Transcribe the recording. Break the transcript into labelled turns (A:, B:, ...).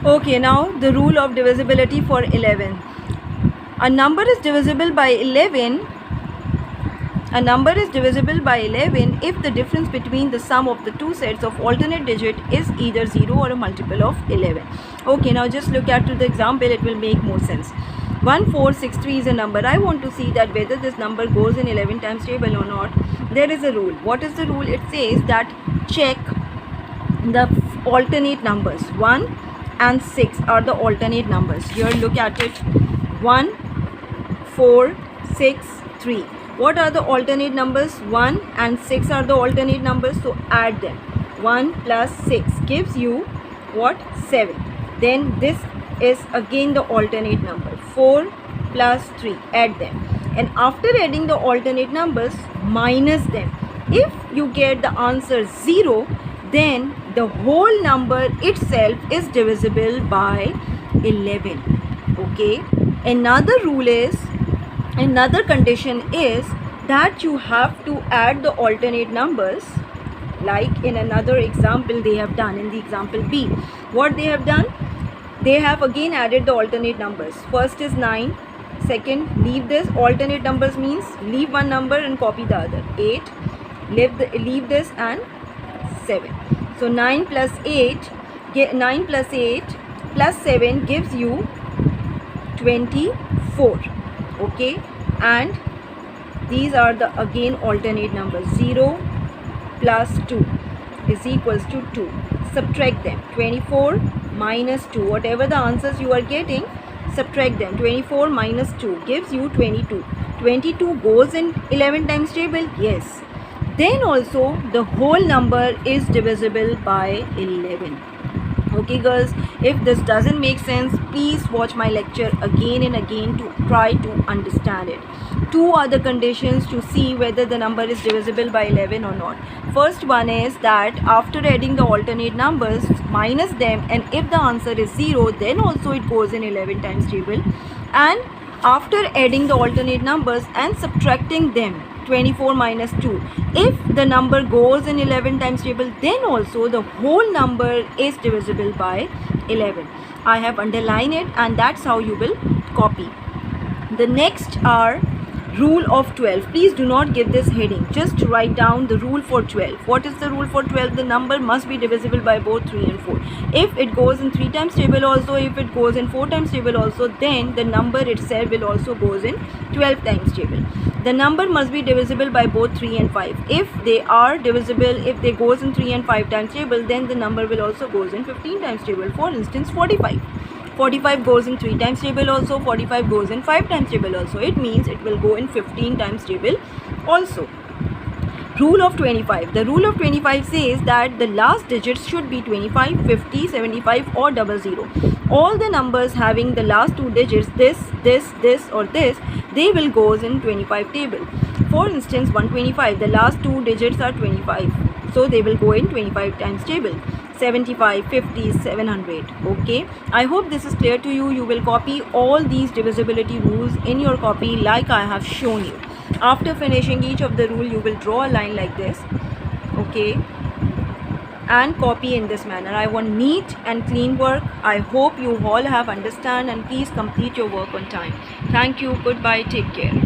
A: Okay, now the rule of divisibility for 11. A number is divisible by 11. A number is divisible by 11 if the difference between the sum of the two sets of alternate digit is either 0 or a multiple of 11. Okay, now just look at to the example, it will make more sense. 1463 is a number. I want to see that whether this number goes in 11 times table or not. There is a rule. What is the rule? It says that check the alternate numbers. 1 and 6 are the alternate numbers. Here look at it. 1, 4, 6, 3. What are the alternate numbers? 1 and 6 are the alternate numbers, so add them. 1 plus 6 gives you what? 7. Then this is again the alternate number. 4 plus 3, add them. And after adding the alternate numbers, minus them. If you get the answer 0, then the whole number itself is divisible by 11. Okay. Another condition is that you have to add the alternate numbers, like in another example they have done in the example B. What they have done? They have again added the alternate numbers. First is 9, second leave this. Alternate numbers means leave one number and copy the other. 8, leave this, and 7. So 9 plus 8 plus 7 gives you 24. Okay, and these are the again alternate numbers. 0 plus 2 is equals to 2. Subtract them. 24 minus 2, whatever the answers you are getting, subtract them. 24 minus 2 gives you 22. 22 goes in 11 times table? Yes. Then also the whole number is divisible by 11. Okay girls, if this doesn't make sense, please watch my lecture again and again to try to understand it. Two other conditions to see whether the number is divisible by 11 or not. First one is that after adding the alternate numbers, minus them, and if the answer is 0, then also it goes in 11 times table. And after adding the alternate numbers and subtracting them, 24 minus 2, if the number goes in 11 times table, then also the whole number is divisible by 11. I have underlined it, and that's how you will copy. The next are rule of 12. Please do not give this heading, just write down the rule for 12. What is the rule for 12? The number must be divisible by both 3 and 4. If it goes in 3 times table also, if it goes in 4 times table also, then the number itself will also goes in 12 times table. The number must be divisible by both 3 and 5. If they are divisible, if they goes in 3 and 5 times table, then the number will also goes in 15 times table. For instance, 45. 45 goes in 3 times table also, 45 goes in 5 times table also. It means it will go in 15 times table also. Rule of 25. The rule of 25 says that the last digits should be 25, 50, 75 or 00. All the numbers having the last two digits, this or this, they will goes in 25 table. For instance, 125, the last two digits are 25. So they will go in 25 times table. 75, 50, 700. Okay, I hope this is clear to you. You will copy all these divisibility rules in your copy like I have shown you. After finishing each of the rule, you will draw a line like this. Okay, and copy in this manner. I want neat and clean work. I hope you all have understand, and please complete your work on time. Thank you. Goodbye. Take care.